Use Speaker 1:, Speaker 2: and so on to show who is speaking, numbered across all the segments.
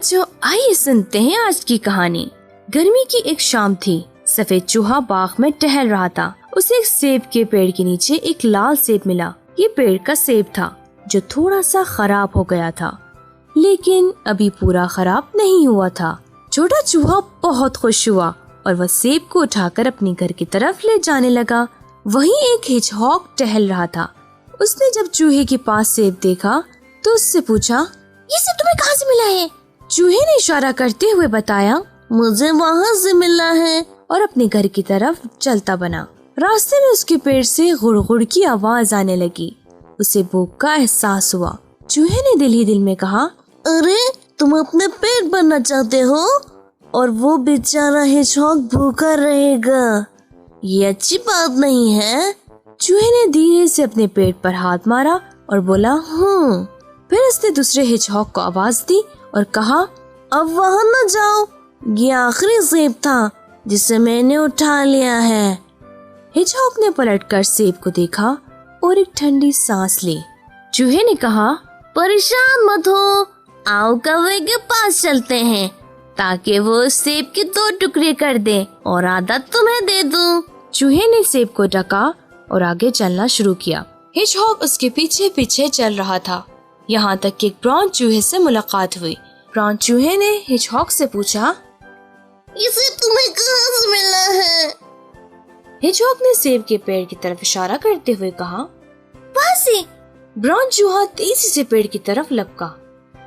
Speaker 1: بچوں آئیے سنتے ہیں آج کی کہانی۔ گرمی کی ایک شام تھی۔ سفید چوہا باغ میں ٹہل رہا تھا۔ اسے ایک سیب کے پیڑ کے نیچے ایک لال سیب ملا۔ یہ پیڑ کا سیب تھا جو تھوڑا سا خراب ہو گیا تھا، لیکن ابھی پورا خراب نہیں ہوا تھا۔ چھوٹا چوہا بہت خوش ہوا اور وہ سیب کو اٹھا کر اپنے گھر کی طرف لے جانے لگا۔ وہیں ایک ہیج ہاگ ٹہل رہا تھا۔ اس نے جب چوہے کے پاس سیب دیکھا تو اس سے پوچھا، یہ سیب تمہیں کہاں سے ملا ہے؟ چوہے نے اشارہ کرتے ہوئے بتایا، مجھے وہاں سے ملا ہے، اور اپنے گھر کی طرف چلتا بنا۔ راستے میں اس کے پیٹ سے غڑ غڑ کی آواز آنے لگی۔ اسے بھوک کا احساس ہوا۔ چوہے نے دل ہی دل میں کہا، ارے تم اپنے پیٹ بھرنا چاہتے ہو اور وہ بیچارہ ہیج ہاگ بھوکا رہے گا، یہ اچھی بات نہیں ہے۔ چوہے نے دھیرے سے اپنے پیٹ پر ہاتھ مارا اور بولا، ہوں۔ پھر اس نے دوسرے ہیج ہاگ کو آواز دی اور کہا، اب وہاں نہ جاؤ، یہ آخری سیب تھا جسے میں نے اٹھا لیا ہے۔ ہیج ہاگ نے پلٹ کر سیب کو دیکھا اور ایک ٹھنڈی سانس لی۔ چوہے نے کہا، پریشان مت ہو، آؤ کوے کے پاس چلتے ہیں تاکہ وہ سیب کے 2 ٹکڑے کر دے اور آدھا تمہیں دے دوں۔ چوہے نے سیب کو ڈھکا اور آگے چلنا شروع کیا۔ ہیج ہاگ اس کے پیچھے پیچھے چل رہا تھا، یہاں تک کہ ایک براؤن چوہے سے ملاقات ہوئی۔ براؤن چوہے نے ہیج ہاگ سے پوچھا، یہ سیب تمہیں کہاں سے ملا ہے؟ ہیج ہاگ نے سیب کے پیڑ کی طرف اشارہ کرتے ہوئے کہا، وہاں سے۔ براؤن چوہا تیزی سے پیڑ کی طرف لپکا۔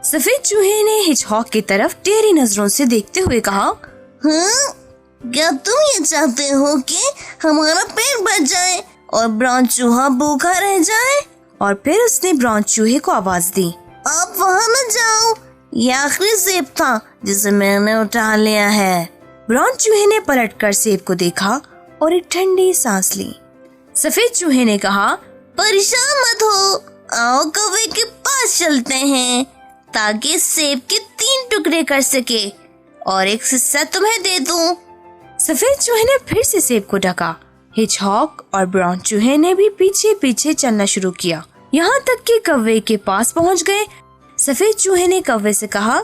Speaker 1: سفید چوہے نے ہیج ہاگ کی طرف ٹیڑھی نظروں سے دیکھتے ہوئے کہا، ہاں، کیا تم یہ چاہتے ہو کہ ہمارا پیٹ بھر جائے اور براؤن چوہا بھوکا رہ جائے؟ اور پھر اس نے براؤن چوہے کو آواز دی، آپ وہاں نہ جاؤ، یہ آخری سیب تھا جسے میں نے اٹھا لیا ہے۔ براؤن چوہے نے پلٹ کر سیب کو دیکھا اور ایک ٹھنڈی سانس لی۔ سفید چوہے نے کہا، پریشان مت ہو، آؤ کوے کے پاس چلتے ہیں تاکہ سیب کے 3 ٹکڑے کر سکے اور ایک حصہ تمہیں دے دوں۔ سفید چوہے نے پھر سے سیب کو ڈھکا۔ ہیج ہاگ اور براؤن چوہے نے بھی پیچھے پیچھے چلنا شروع کیا، یہاں تک کہ کوے کے پاس پہنچ گئے۔ سفید چوہے نے کوے سے کہا،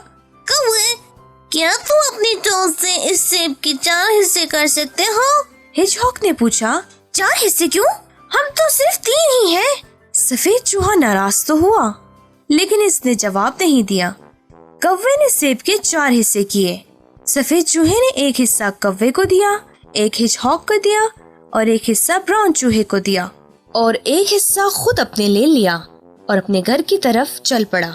Speaker 1: کوے، کیا تم اپنی ٹونچ سے اس سیب کے 4 حصے کر سکتے ہو؟ ہیج ہاگ نے پوچھا، 4 حصے کیوں؟ ہم تو صرف 3 ہی ہیں۔ سفید چوہا ناراض تو ہوا، لیکن اس نے جواب نہیں دیا۔ کوے نے سیب کے 4 حصے کیے۔ سفید چوہے نے ایک حصہ کوے کو دیا، ایک ہیج ہاگ کو دیا اور ایک حصہ براؤن چوہے کو دیا، اور ایک حصہ خود اپنے لے لیا اور اپنے گھر کی طرف چل پڑا۔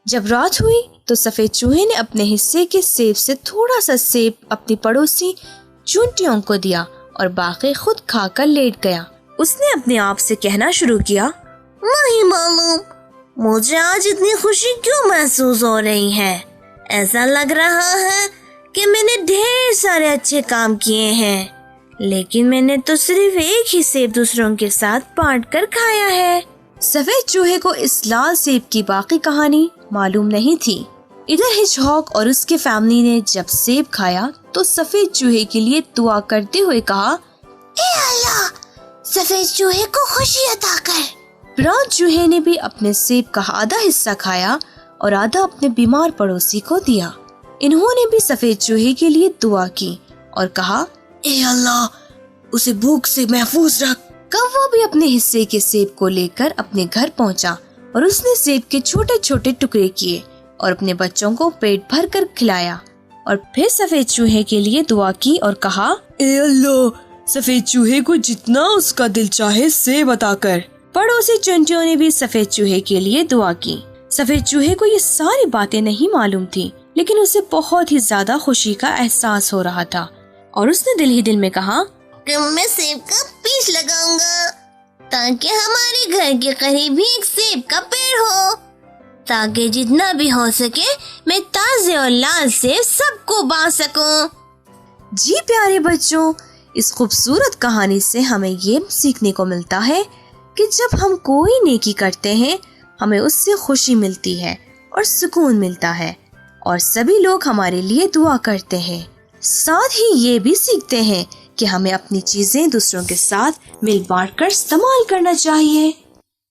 Speaker 1: جب رات ہوئی تو سفید چوہے نے اپنے حصے کے سیب سے تھوڑا سا سیب اپنی پڑوسی چونٹیوں کو دیا اور باقی خود کھا کر لیٹ گیا۔ اس نے اپنے آپ سے کہنا شروع کیا، نہیں معلوم مجھے آج اتنی خوشی کیوں محسوس ہو رہی ہے، ایسا لگ رہا ہے کہ میں نے ڈھیر سارے اچھے کام کیے ہیں، لیکن میں نے تو صرف ایک ہی سیب دوسروں کے ساتھ بانٹ کر کھایا ہے۔ سفید چوہے کو اس لال سیب کی باقی کہانی معلوم نہیں تھی۔ ادھر ہیج ہاگ اور اس کے فیملی نے جب سیب کھایا تو سفید چوہے کے لیے دعا کرتے ہوئے کہا، اے اللہ، سفید چوہے کو خوشی عطا کر۔ براؤن چوہے نے بھی اپنے سیب کا آدھا حصہ کھایا اور آدھا اپنے بیمار پڑوسی کو دیا۔ انہوں نے بھی سفید چوہے کے لیے دعا کی اور کہا، اے اللہ، اسے بھوک سے محفوظ رکھ۔ کوا بھی اپنے حصے کے سیب کو لے کر اپنے گھر پہنچا اور اس نے سیب کے چھوٹے چھوٹے ٹکڑے کیے اور اپنے بچوں کو پیٹ بھر کر کھلایا، اور پھر سفید چوہے کے لیے دعا کی اور کہا، اے اللہ، سفید چوہے کو جتنا اس کا دل چاہے سیب عطا کر۔ پڑوسی چونٹیوں نے بھی سفید چوہے کے لیے دعا کی۔ سفید چوہے کو یہ ساری باتیں نہیں معلوم تھی، لیکن اسے بہت ہی زیادہ خوشی کا احساس ہو رہا تھا، اور اس نے دل ہی دل میں کہا کہ میں سیب کا پیچ لگاؤں گا تاکہ ہمارے گھر کے قریب بھی ایک سیب کا پیڑ ہو، تاکہ جتنا بھی ہو سکے میں تازے اور لال سیب سب کو بانٹ سکوں۔ جی پیارے بچوں، اس خوبصورت کہانی سے ہمیں یہ سیکھنے کو ملتا ہے کہ جب ہم کوئی نیکی کرتے ہیں ہمیں اس سے خوشی ملتی ہے اور سکون ملتا ہے، اور سبھی لوگ ہمارے لیے دعا کرتے ہیں۔ ساتھ ہی یہ بھی سیکھتے ہیں کہ ہمیں اپنی چیزیں دوسروں کے ساتھ مل بانٹ کر استعمال کرنا چاہیے۔